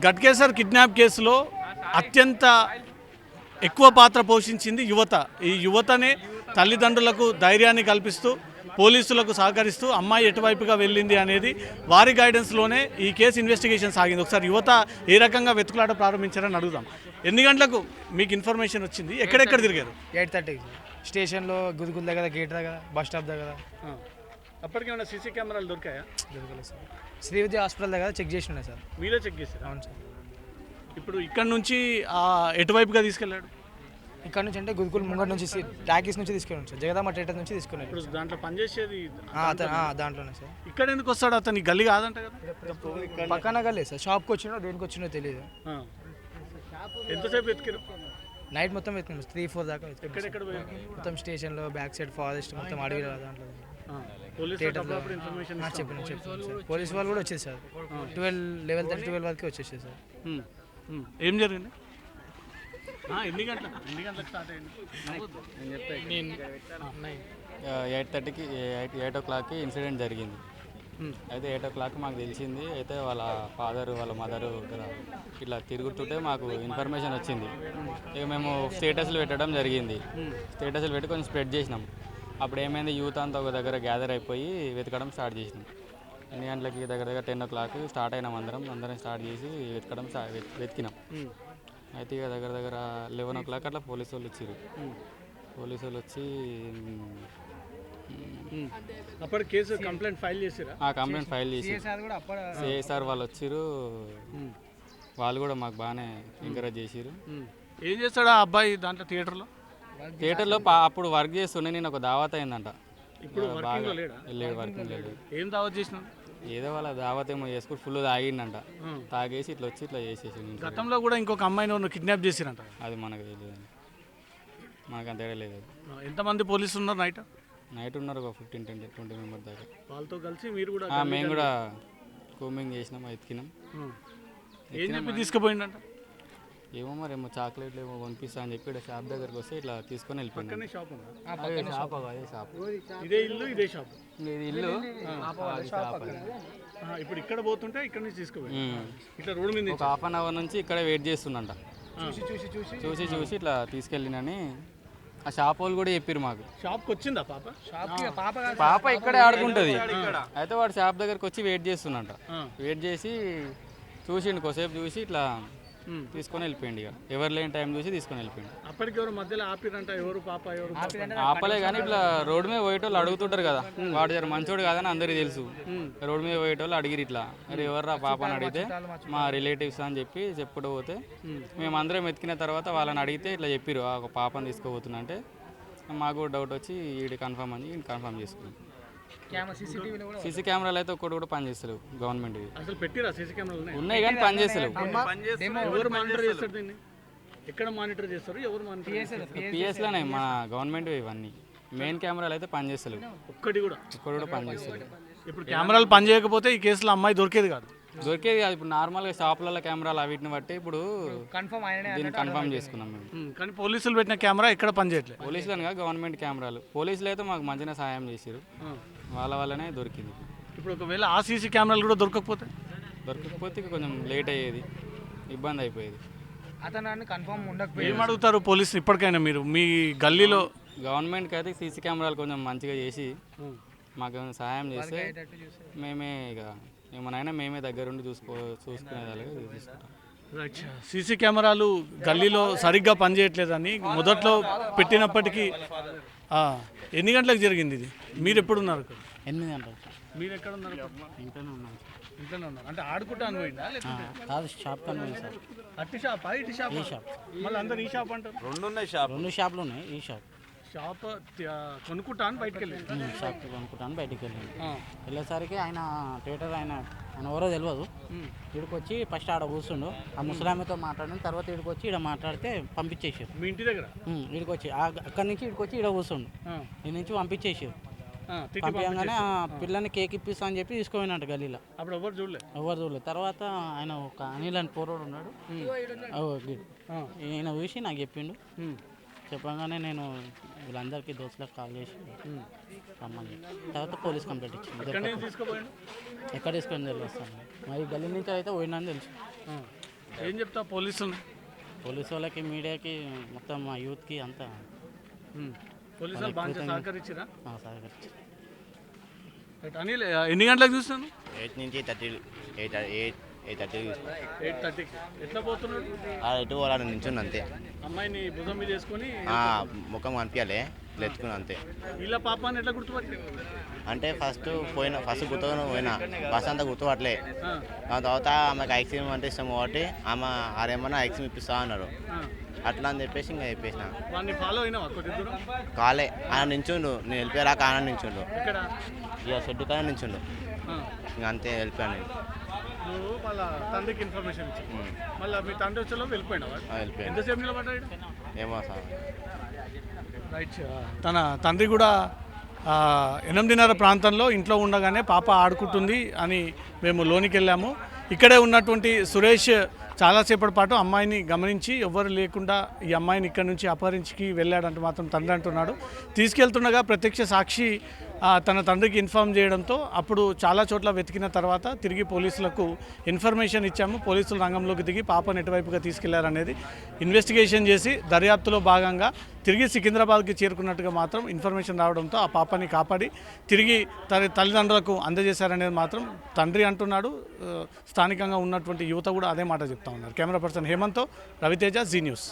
Ghatkesar kidnap కేసులో అత్యంత ఎక్కువ పాత్ర పోషించింది యువత. ఈ యువతనే తల్లిదండ్రులకు ధైర్యాన్ని కల్పిస్తూ పోలీసులకు సహకరిస్తూ అమ్మాయి ఎటువైపుగా వెళ్ళింది అనేది వారి గైడెన్స్లోనే ఈ కేసు ఇన్వెస్టిగేషన్ సాగింది. ఒకసారి యువత ఏ రకంగా వెతుకులాట ప్రారంభించారని అడుగుదాం. ఎన్ని గంటలకు మీకు ఇన్ఫర్మేషన్ వచ్చింది? ఎక్కడెక్కడ తిరిగారు? 8:30 స్టేషన్లో గుదిగుల్ దగ్గర, గేట్ దగ్గర, బస్ స్టాప్ దగ్గర. అప్పటికేమైనా సీసీ కెమెరాలు దొరికాయా? దొరకలేదు సార్. శ్రీవిద్య హాస్పిటల్ దగ్గర చెక్ చేసి ఉన్నాయి సార్. మీరే చెక్ చేశారు? అవును సార్. ఇప్పుడు ఇక్కడ నుంచి ఎటువైపుగా తీసుకెళ్ళాడు? ఇక్కడ నుంచి అంటే గుదిగుల్ ముంగట్ నుంచి టాకీస్ నుంచి తీసుకున్నాను సార్. జగదాంబ థియేటర్ నుంచి తీసుకున్నాను. ఇప్పుడు దాంట్లో పనిచేసేది దాంట్లోనే సార్. ఇక్కడ ఎందుకు వస్తాడు? అతని గల్లీ కాదంట కదా? పక్కన గల్లే సార్. షాప్కి వచ్చినో దేనికి వచ్చినో తెలియదు. ఎంతసేపు ఎత్తుకారు? నైట్ మొత్తం వెతికాము 3-4 దాకా వెతికాము. ఎక్కడెక్కడ మొత్తం స్టేషన్లో, బ్యాక్ సైడ్ ఫారెస్ట్ మొత్తం అడవి దాంట్లో చెప్పిన సార్. పోలీసు వాళ్ళు కూడా వచ్చేది సార్. 11:30 వరకు వచ్చేసారు సార్. ఏం జరిగింది? ఎన్ని గంటలకు స్టార్ట్ అయింది? 8:30కి 8 o'clockకి ఇన్సిడెంట్ జరిగింది. అయితే 8 o'clock మాకు తెలిసింది. అయితే వాళ్ళ ఫాదరు వాళ్ళ మదరు ఇట్లా తిరుగుతుంటే మాకు ఇన్ఫర్మేషన్ వచ్చింది. ఇక మేము స్టేటస్లు పెట్టడం జరిగింది. స్టేటస్లు పెట్టి కొంచెం స్ప్రెడ్ చేసినాం. అప్పుడు ఏమైంది, యూత్ అంతా ఒక దగ్గర గ్యాదర్ అయిపోయి వెతకడం స్టార్ట్ చేసినాం. ఎన్ని గంటలకి? దగ్గర 10 o'clock స్టార్ట్ అయినాం. అందరం స్టార్ట్ చేసి వెతికినాం. అయితే ఇక దగ్గర 11 o'clock అట్లా పోలీసు వాళ్ళు వచ్చారు. పోలీసు వాళ్ళు వచ్చి అప్పుడు కేసు కంప్లైంట్ ఫైల్ చేసారా? కంప్లైంట్ ఫైల్ చేసి సిఐసార్ వాళ్ళు వచ్చారు. వాళ్ళు కూడా మాకు బాగానే ఎంకరేజ్ చేసారు. ఏం చేస్తాడు ఆ అబ్బాయి దాంట్లో థియేటర్లో? అప్పుడు వర్క్ చేస్తుండే. నేను ఒక దావత్ అయిందంట. ఇప్పుడు లేడు, వర్కింగ్ లేదు. ఏం దావత్ చేసిన? ఏదో వాళ్ళ దావత్ ఏమో చేసుకుని ఫుల్ తాగిండంట. తాగేసి ఇట్లా వచ్చి ఇట్లా చేసేసి. గతంలో కూడా ఇంకొక అమ్మాయిని కిడ్నాప్ చేసిరంట. అది మనకు తెలియదు, మనకు అంత లేదు. ఎంతమంది పోలీసులు ఉన్నారు? నైట్ ఉన్నారు ఒక 15-20 మెంబర్ దాకా. వాళ్ళతో కలిసి మీరు కూడా? మేము కూడా కూమింగ్ చేసినాం, ఎతికినాం. ఏం చెప్పి తీసుకుపోయిందంట? ఏమో మరేమో చాక్లెట్లు ఏమో కొనిపిస్తా అని చెప్పి షాప్ దగ్గరకు వస్తే ఇట్లా తీసుకొని వెళ్ళిపోయింది. షాప్ అదే షాప్. ఇదే ఇల్లు, ఇదే షాప్. ఇది ఇల్లు. ఇప్పుడు ఇక్కడ పోతుంటే ఇక్కడ నుంచి తీసుకుపోయి ఇట్లా రోడ్ మీద ఒక 1/2 hour నుంచి ఇక్కడ వెయిట్ చేస్తుండంట. చూసి ఇట్లా తీసుకెళ్ళినని ఆ షాప్ వాళ్ళు కూడా చెప్పారు మాకు. షాప్కి వచ్చిందా పాప ఇక్కడే ఆడుకుంటుంది. అయితే వాడు షాప్ దగ్గరకు వచ్చి వెయిట్ చేస్తుండంట. వెయిట్ చేసి చూసిండు, కొద్దిసేపు చూసి ఇట్లా తీసుకొని వెళ్ళిపోయింది. ఇక ఎవరు లేని టైం చూసి తీసుకొని వెళ్ళిపోయింది. అప్పటికి ఎవరు మధ్యలో ఆపిరంట? ఎవరు పాప? ఆపలే కానీ ఇట్లా రోడ్డు మీద పోయేటోళ్ళు అడుగుతుంటారు కదా, వాడు జర మంచోడు కాదని అందరికీ తెలుసు. రోడ్డు మీద పోయేటోళ్ళు అడిగిరు ఇట్లా, మరి ఎవర్రా పాప అని అడిగితే మా రిలేటివ్స్ అని చెప్పి చెప్పుకుంటూ పోతే మేము అందరం ఎత్తికిన తర్వాత వాళ్ళని అడిగితే ఇట్లా చెప్పారు, ఒక పాపని తీసుకోబోతున్నా అంటే మాకు డౌట్ వచ్చి వీడి కన్ఫర్మ్ అని కన్ఫర్మ్ చేసుకున్నాం. సీసీ కెమెరాలు అయితే ఒక్కటి కూడా పనిచేస్తలేవు గవర్నమెంట్. అసలు పెట్టిరా సీసీ కెమెరాలు? ఉన్నాయి కానీ పనిచేస్తలేవు. ఎవరు మానిటర్ చేస్తారు దీన్ని? ఎక్కడ మానిటర్ చేస్తారు? ఎవరు మానిటర్? పిఎస్లోనే మా గవర్నమెంట్. ఇవన్నీ మెయిన్ కెమెరాలు అయితే పనిచేస్తలేవు. ఒక్కటి కూడా పనిచేస్తలేవు. ఇప్పుడు కెమెరాలు పని చేయకపోతే ఈ కేసులో అమ్మాయి దొరికేది కాదు. ఇప్పుడు నార్మల్గా షాపులలో కెమెరాలు వీటిని బట్టి ఇప్పుడు దీన్ని కన్ఫర్మ్ చేసుకున్నాం మేము. కానీ పోలీసులు పెట్టిన కెమెరా ఎక్కడ పనిచేయట్లేదు. పోలీసులు అనగా గవర్నమెంట్ కెమెరాలు. పోలీసులు అయితే మాకు మంచిగా సాయం చేసారు, వాళ్ళ వల్లనే దొరికింది. ఇప్పుడు ఒకవేళ ఆ సీసీ కెమెరాలు కూడా దొరకకపోతే కొంచెం లేట్ అయ్యేది, ఇబ్బంది అయిపోయేది. ఏం అడుగుతారు పోలీసులు ఇప్పటికైనా మీరు మీ గల్లీలో? గవర్నమెంట్కి అయితే సీసీ కెమెరాలు కొంచెం మంచిగా చేసి మాకు సహాయం చేస్తే మేమే ఇక ఏమనైనా మేమే దగ్గరుండి చూసుకునేదాలుగా తీసుకుంటాం. సీసీ కెమెరాలు గల్లీలో సరిగ్గా పనిచేయట్లేదని మొదట్లో పెట్టినప్పటికీ ఎన్ని గంటలకు జరిగింది ఇది? మీరు ఎప్పుడున్నారు? 8 గంటలకు. మీరు ఎక్కడ ఉన్నారు? ఇంట్లోనే ఉన్నాను. ఇంట్లోనే ఉన్నారు అంటే ఆడుకుంటాను పోయిందా? కాదు, షాప్ కానీ సార్. అట్టి షాపా ఇటు షాప్? ఈ షాప్. మళ్ళీ అందరు ఈ షాప్ అంటారు. 2 షాపులు ఉన్నాయి. ఈ షాప్ కొనుక్కుంటాను బయటకు వెళ్ళి షాప్ కొనుక్కుంటాను బయటికి వెళ్ళాను. వెళ్ళేసరికి ఆయన థియేటర్ ఆయన ఎవరో తెలియదు. ఇక్కడికి వచ్చి ఫస్ట్ ఆడ కూర్చుండు, ఆ ముసలామెతో మాట్లాడిన తర్వాత ఇక్కడికి వచ్చి ఇక్కడ మాట్లాడితే పంపించేసారు. మీ ఇంటి దగ్గర ఇక్కడికి వచ్చి అక్కడి నుంచి ఇక్కడికి వచ్చి ఇక్కడ కూర్చుండు, ఈ నుంచి పంపించేసారు. పంపించగానే పిల్లని కేక్ ఇప్పిస్తా అని చెప్పి తీసుకుపోయినట్టు గల్లీలో. అప్పుడు ఎవరు చూడలేదు. తర్వాత ఆయన ఒక అనిల్ అని పోరోడు ఉన్నాడు, ఈయన చూసి నాకు చెప్పిండు. చెప్పగానే నేను వీళ్ళందరికీ దోస్తులకు కాల్ చేసి రమ్మని తర్వాత పోలీస్ కంప్లైంట్ ఇచ్చింది. ఎక్కడ తీసుకొని తెలుస్తాను, మరి గల్లీ నుంచి అయితే పోయినా అని తెలుసు. ఏం చెప్తావు పోలీసులు? పోలీసు వాళ్ళకి మీడియాకి మొత్తం మా యూత్కి అంతా పోలీసులు బాగా సహకరించారా? సహకరించి అనిల్ ఎన్ని గంటలకు చూస్తాను? 8 నుంచి 8:30 చూస్తాను. 8:30కి. ఎట్లా పోతున్నాడు? ఎటు పోవాలని నించుని అంతే. అమ్మాయిని భుజం మీద వేసుకొని ముఖం కనిపించాలి ఎత్తుకుని అంతే. వీళ్ళ పాపాన్ని ఎట్లా గుర్తుపట్టి? అంటే ఫస్ట్ గుర్తుగా పోయినా బస్ అంతా గుర్తుపట్టలే. దాని తర్వాత ఆమెకు ఐక్సీమ్ అంటే ఇష్టం కాబట్టి ఆమె ఆరేమన్నా ఐక్సీమ్ ఇప్పిస్తా అన్నారు. అట్లా అని చెప్పేసి ఇంకా చెప్పేసిన. వాడిని ఫాలో అయినావా కొద్ది దూరం? కాలే ఆయన నించుండు, నేను వెళ్ళిపోయారా కాన నించుండు, ఇక్కడ ఇక షెడ్డు కానీ నించుండు, ఇంకా అంతే వెళ్ళిపోయాను నేను. నువ్వు మళ్ళీ తండ్రికి ఇన్ఫర్మేషన్ ఇచ్చావు, మళ్ళీ మీ తండ్రి వచ్చేలో వెళ్ళిపోయినావా? వెళ్ళిపోయాను. ఎంతసేపు నిలబడ్డాడు? ఏమో సార్. రైట్. తన తండ్రి కూడా 8:30 ప్రాంతంలో ఇంట్లో ఉండగానే పాప ఆడుకుంటుంది అని మేము లోనికి వెళ్ళాము. ఇక్కడే ఉన్నటువంటి సురేష్ చాలాసేపటి పాటు అమ్మాయిని గమనించి ఎవ్వరు లేకుండా ఈ అమ్మాయిని ఇక్కడ నుంచి అపహరించి వెళ్ళాడంటూ మాత్రం తండ్రి అంటున్నాడు. తీసుకెళ్తుండగా ప్రత్యక్ష సాక్షి తన తండ్రికి ఇన్ఫార్మ్ చేయడంతో అప్పుడు చాలా చోట్ల వెతికిన తర్వాత తిరిగి పోలీసులకు ఇన్ఫర్మేషన్ ఇచ్చాము. పోలీసులు రంగంలోకి దిగి పాపను ఎటువైపుగా తీసుకెళ్లారనేది ఇన్వెస్టిగేషన్ చేసి దర్యాప్తులో భాగంగా తిరిగి సికింద్రాబాద్కి చేరుకున్నట్టుగా మాత్రం ఇన్ఫర్మేషన్ రావడంతో ఆ పాపని కాపాడి తిరిగి తల్లిదండ్రులకు అందజేశారనేది మాత్రం తండ్రి అంటున్నాడు. స్థానికంగా ఉన్నటువంటి యువత కూడా అదే మాట చెప్తా ఉన్నారు. కెమెరా పర్సన్ హేమంత్తో రవితేజ, జీ న్యూస్.